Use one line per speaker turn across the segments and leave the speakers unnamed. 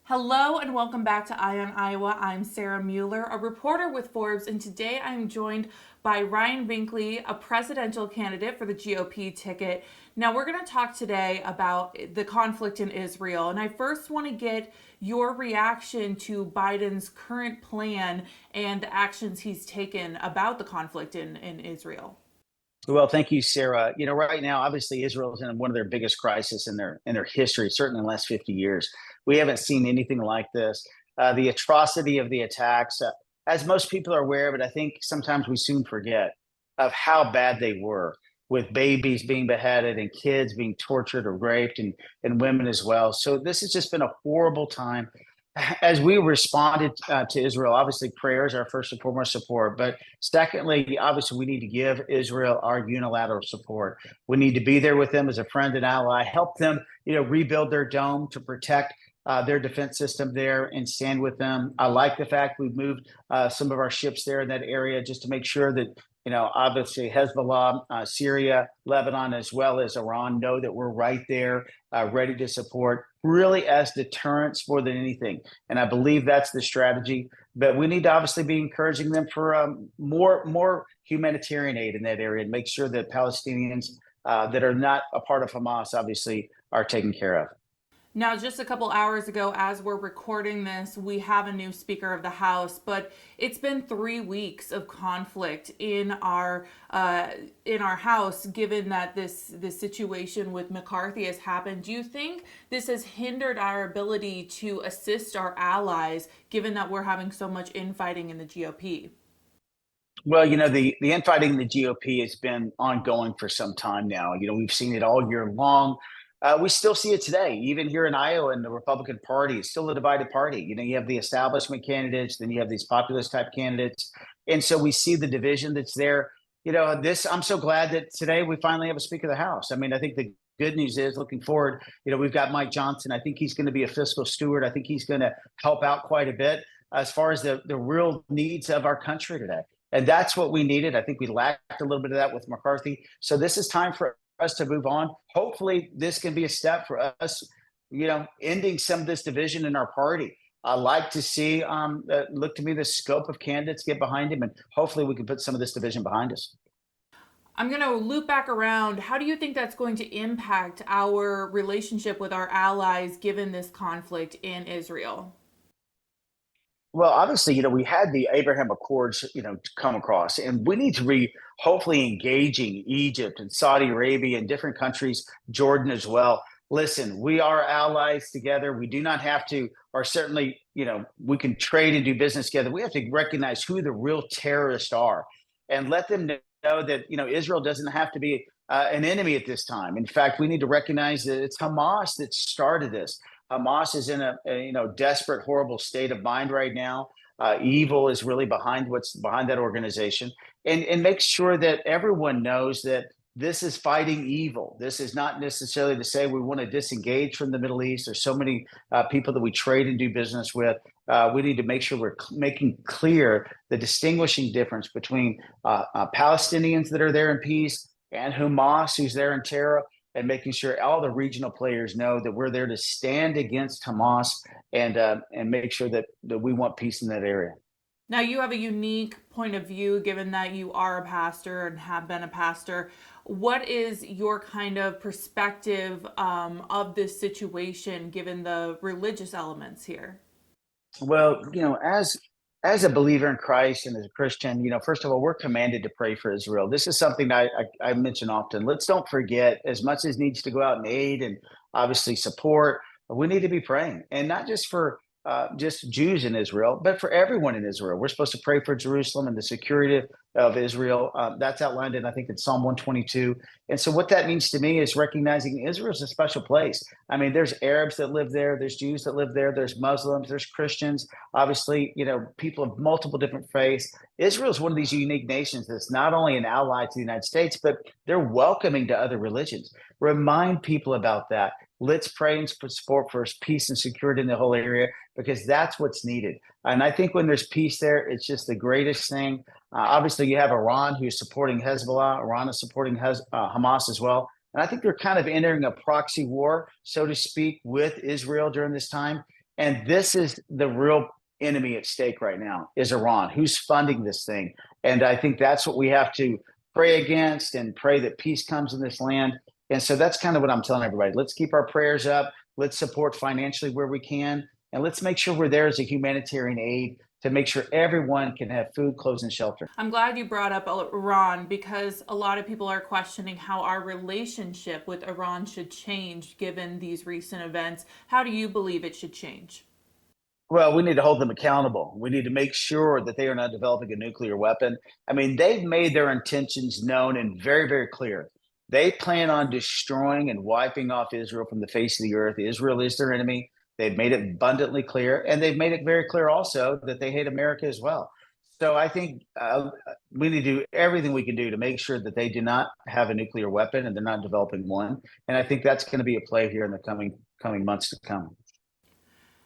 Hello and welcome back to Eye on Iowa. I'm Sarah Mueller, a reporter with Forbes, and today I'm joined by Ryan Binkley, a presidential candidate for the GOP ticket. Now, we're going to talk today about the conflict in Israel, and I first want to get your reaction to Biden's current plan and the actions he's taken about the conflict in Israel.
Well, thank you, Sarah. Right now, obviously, Israel is in one of their biggest crises in their history, certainly in the last 50 years. We haven't seen anything like this. The atrocity of the attacks, as most people are aware, but I think sometimes we soon forget of how bad they were, with babies being beheaded and kids being tortured or raped, and women as well. So this has just been a horrible time as we responded to Israel. Obviously, prayers are first and foremost support. But secondly, obviously, we need to give Israel our unilateral support. We need to be there with them as a friend and ally, help them, rebuild their dome to protect their defense system there and stand with them. I like the fact we've moved some of our ships there in that area just to make sure that, obviously Hezbollah, Syria, Lebanon, as well as Iran know that we're right there, ready to support, really as deterrence more than anything. And I believe that's the strategy. But we need to obviously be encouraging them for more humanitarian aid in that area and make sure that Palestinians that are not a part of Hamas, obviously, are taken care of.
Now, just a couple hours ago, as we're recording this, we have a new Speaker of the House, but it's been 3 weeks of conflict in our House. Given that this situation with McCarthy has happened, do you think this has hindered our ability to assist our allies, given that we're having so much infighting in the GOP?
Well, the infighting in the GOP has been ongoing for some time now. We've seen it all year long. We still see it today, even here in Iowa, in the Republican Party. It's still a divided party. You have the establishment candidates, then you have these populist type candidates. And so we see the division that's there. I'm so glad that today we finally have a Speaker of the House. I mean, I think the good news is looking forward, we've got Mike Johnson. I think he's going to be a fiscal steward. I think he's going to help out quite a bit as far as the real needs of our country today. And that's what we needed. I think we lacked a little bit of that with McCarthy. So this is time for us to move on. Hopefully, this can be a step for us, ending some of this division in our party. I like to see, look to me, the scope of candidates get behind him, and hopefully we can put some of this division behind us.
I'm going to loop back around. How do you think that's going to impact our relationship with our allies given this conflict in Israel?
Well, obviously, we had the Abraham Accords, come across, and we need to be hopefully engaging Egypt and Saudi Arabia and different countries, Jordan as well. Listen, we are allies together. We do not have to, or certainly, we can trade and do business together. We have to recognize who the real terrorists are and let them know that, Israel doesn't have to be an enemy at this time. In fact, we need to recognize that it's Hamas that started this. Hamas is in a desperate, horrible state of mind right now. Evil is really behind what's behind that organization, and make sure that everyone knows that this is fighting evil. This is not necessarily to say we want to disengage from the Middle East. There's so many people that we trade and do business with. We need to make sure we're making clear the distinguishing difference between Palestinians that are there in peace and Hamas, who's there in terror, and making sure all the regional players know that we're there to stand against Hamas and make sure that we want peace in that area.
Now, you have a unique point of view given that you are a pastor and have been a pastor. What is your kind of perspective of this situation given the religious elements here?
Well, as a believer in Christ and as a Christian, first of all, we're commanded to pray for Israel. This is something I mention often. Let's don't forget, as much as needs to go out and aid and obviously support, we need to be praying, and not just for just Jews in Israel, but for everyone in Israel. We're supposed to pray for Jerusalem and the security of Israel. That's outlined in, I think, in Psalm 122. And so what that means to me is recognizing Israel is a special place. I mean, there's Arabs that live there, there's Jews that live there, there's Muslims, there's Christians, obviously, people of multiple different faiths. Israel is one of these unique nations that's not only an ally to the United States, but they're welcoming to other religions. Remind people about that. Let's pray and support for peace and security in the whole area, because that's what's needed. And I think when there's peace there, it's just the greatest thing. Obviously, you have Iran who's supporting Hezbollah. Iran is supporting Hamas as well. And I think they're kind of entering a proxy war, so to speak, with Israel during this time. And this is the real enemy at stake right now is Iran, who's funding this thing. And I think that's what we have to pray against and pray that peace comes in this land. And so that's kind of what I'm telling everybody. Let's keep our prayers up. Let's support financially where we can. And let's make sure we're there as a humanitarian aid to make sure everyone can have food, clothes, and shelter.
I'm glad you brought up Iran because a lot of people are questioning how our relationship with Iran should change given these recent events. How do you believe it should change?
Well, we need to hold them accountable. We need to make sure that they are not developing a nuclear weapon. I mean, they've made their intentions known and very, very clear. They plan on destroying and wiping off Israel from the face of the earth. Israel is their enemy. They've made it abundantly clear, and they've made it very clear also that they hate America as well. So I think we need to do everything we can do to make sure that they do not have a nuclear weapon and they're not developing one. And I think that's going to be a play here in the coming months to come.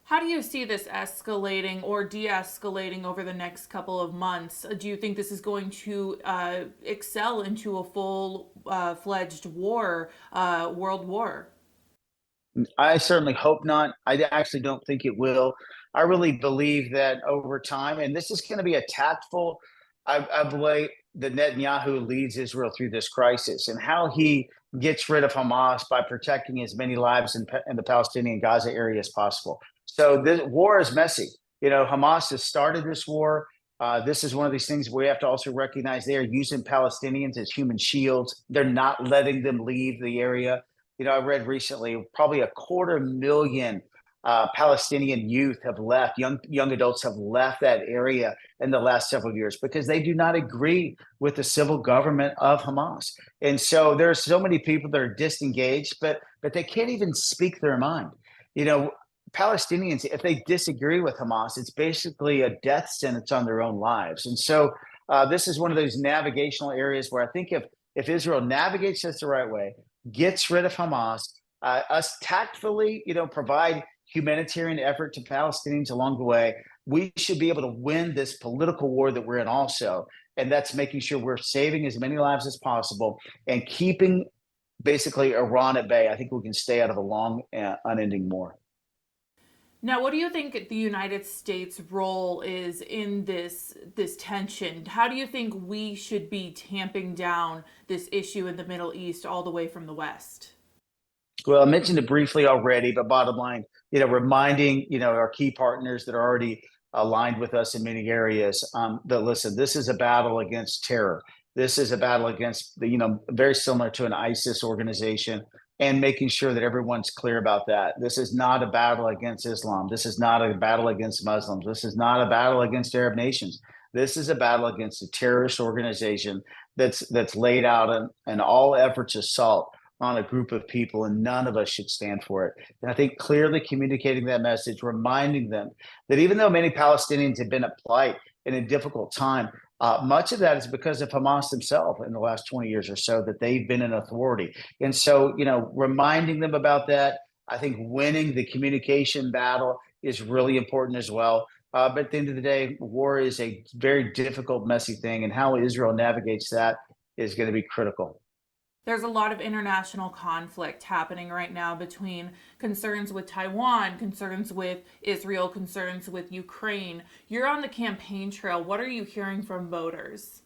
How do you see this escalating or de-escalating over the next couple of months? Do you think this is going to excel into a full-fledged war, world war?
I certainly hope not. I actually don't think it will. I really believe that over time, and this is going to be a tactful, I believe that Netanyahu leads Israel through this crisis and how he gets rid of Hamas by protecting as many lives in the Palestinian Gaza area as possible. So this war is messy. You know, Hamas has started this war. This is one of these things we have to also recognize they are using Palestinians as human shields. They're not letting them leave the area. You know, I read recently probably 250,000 Palestinian youth have left, young adults have left that area in the last several years because they do not agree with the civil government of Hamas. And so there are so many people that are disengaged, but they can't even speak their mind. You know, Palestinians, if they disagree with Hamas, it's basically a death sentence on their own lives. And so this is one of those navigational areas where I think if Israel navigates this the right way, gets rid of Hamas, us tactfully, provide humanitarian effort to Palestinians along the way, we should be able to win this political war that we're in also. And that's making sure we're saving as many lives as possible and keeping basically Iran at bay. I think we can stay out of a long, unending war.
Now, what do you think the United States' role is in this tension? How do you think we should be tamping down this issue in the Middle East all the way from the West?
Well, I mentioned it briefly already, but bottom line, reminding, our key partners that are already aligned with us in many areas that listen, this is a battle against terror. This is a battle against very similar to an ISIS organization, and making sure that everyone's clear about that. This is not a battle against Islam. This is not a battle against Muslims. This is not a battle against Arab nations. This is a battle against a terrorist organization that's laid out an all efforts assault on a group of people, and none of us should stand for it. And I think clearly communicating that message, reminding them that even though many Palestinians have been at plight in a difficult time, much of that is because of Hamas themselves in the last 20 years or so that they've been in authority. And so, reminding them about that, I think winning the communication battle is really important as well. But at the end of the day, war is a very difficult, messy thing, and how Israel navigates that is going to be critical.
There's a lot of international conflict happening right now between concerns with Taiwan, concerns with Israel, concerns with Ukraine. You're on the campaign trail. What are you hearing from voters?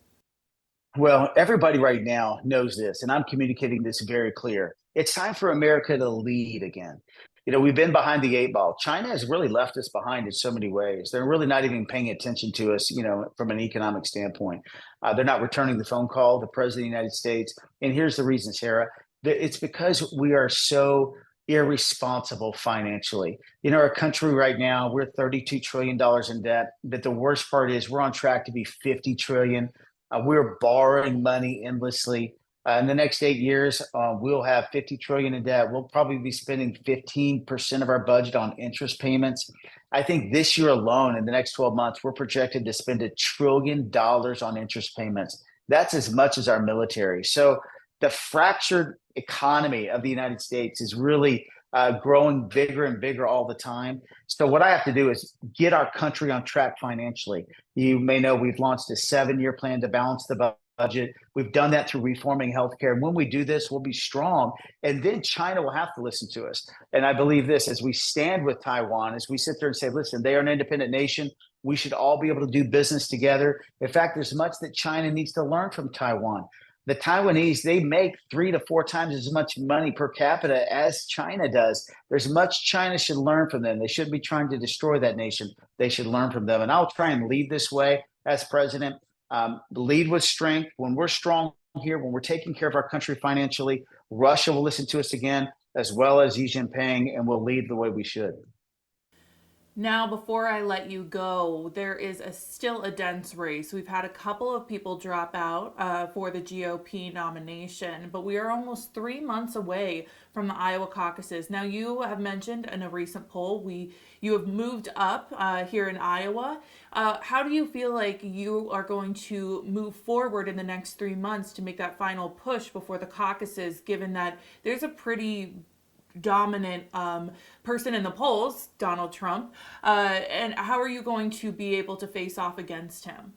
Well, everybody right now knows this, and I'm communicating this very clear. It's time for America to lead again. We've been behind the eight ball. China has really left us behind in so many ways. They're really not even paying attention to us, from an economic standpoint. They're not returning the phone call, the president of the United States. And here's the reason, Sarah. It's because we are so irresponsible financially. Our country right now, we're $32 trillion in debt. But the worst part is we're on track to be 50 trillion. We're borrowing money endlessly. In the next 8 years, we'll have 50 trillion in debt. We'll probably be spending 15% of our budget on interest payments. I think this year alone, in the next 12 months, we're projected to spend $1 trillion on interest payments. That's as much as our military. So the fractured economy of the United States is really growing bigger and bigger all the time. So what I have to do is get our country on track financially. You may know we've launched a 7-year plan to balance the budget. We've done that through reforming healthcare. And when we do this, we'll be strong. And then China will have to listen to us. And I believe this, as we stand with Taiwan, as we sit there and say, listen, they are an independent nation. We should all be able to do business together. In fact, there's much that China needs to learn from Taiwan. The Taiwanese, they make 3 to 4 times as much money per capita as China does. There's much China should learn from them. They shouldn't be trying to destroy that nation. They should learn from them. And I'll try and lead this way as president. Lead with strength. When we're strong here, when we're taking care of our country financially, Russia will listen to us again, as well as Xi Jinping, and we'll lead the way we should.
Now, before I let you go, there is still a dense race. We've had a couple of people drop out for the GOP nomination, but we are almost 3 months away from the Iowa caucuses. Now, you have mentioned in a recent poll, you have moved up here in Iowa. How do you feel like you are going to move forward in the next 3 months to make that final push before the caucuses, given that there's a pretty dominant person in the polls, Donald Trump, and how are you going to be able to face off against him?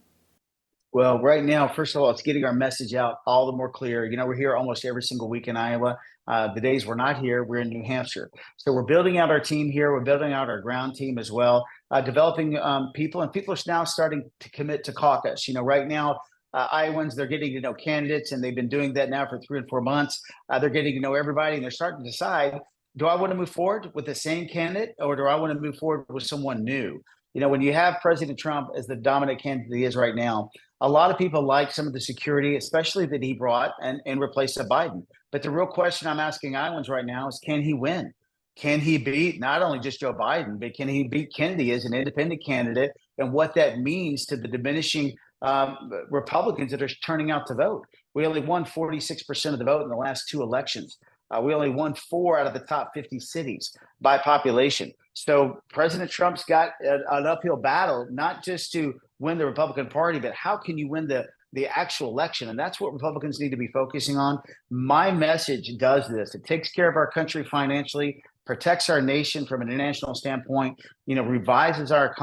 Well, right now, first of all, it's getting our message out all the more clear. You know, we're here almost every single week in Iowa. The days we're not here, we're in New Hampshire. So we're building out our team here. We're building out our ground team as well, developing people, and people are now starting to commit to caucus. You know, right now, Iowans, they're getting to know candidates, and they've been doing that now for 3 and 4 months. They're getting to know everybody, and they're starting to decide, do I want to move forward with the same candidate, or do I want to move forward with someone new? You know, when you have President Trump as the dominant candidate he is right now, a lot of people like some of the security, especially that he brought and replaced Biden. But the real question I'm asking Iowans right now is, can he win? Can he beat not only just Joe Biden, but can he beat Kennedy as an independent candidate, and what that means to the diminishing Republicans that are turning out to vote? We only won 46% of the vote in the last 2 elections. We only won 4 out of the top 50 cities by population. So President Trump's got an uphill battle, not just to win the Republican Party, but how can you win the actual election? And that's what Republicans need to be focusing on. My message does this. It takes care of our country financially, protects our nation from an international standpoint, you know, revives our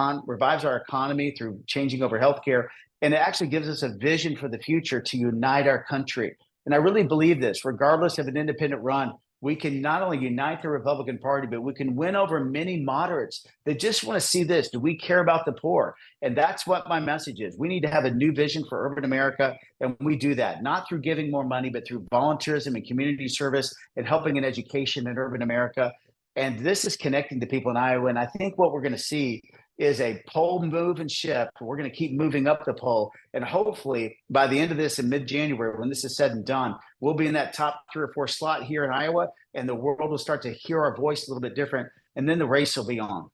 economy through changing over healthcare. And it actually gives us a vision for the future to unite our country. And I really believe this, regardless of an independent run, we can not only unite the Republican Party, but we can win over many moderates that just want to see this. Do we care about the poor? And that's what my message is. We need to have a new vision for urban America. And we do that, not through giving more money, but through volunteerism and community service and helping in education in urban America. And this is connecting to people in Iowa. And I think what we're going to see is a pole move and shift. We're going to keep moving up the pole. And hopefully by the end of this in mid-January, when this is said and done, we'll be in that top 3 or 4 slot here in Iowa, and the world will start to hear our voice a little bit different. And then the race will be on.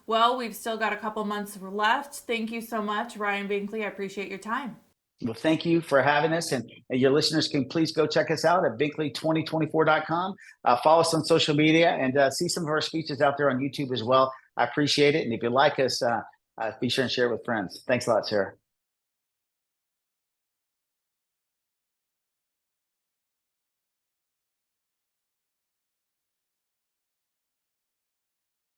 Well, we've still got a couple months left. Thank you so much, Ryan Binkley. I appreciate your time.
Well, thank you for having us. And your listeners can please go check us out at binkley2024.com. Follow us on social media and see some of our speeches out there on YouTube as well. I appreciate it. And if you like us, be sure and share it with friends. Thanks a lot, Sarah.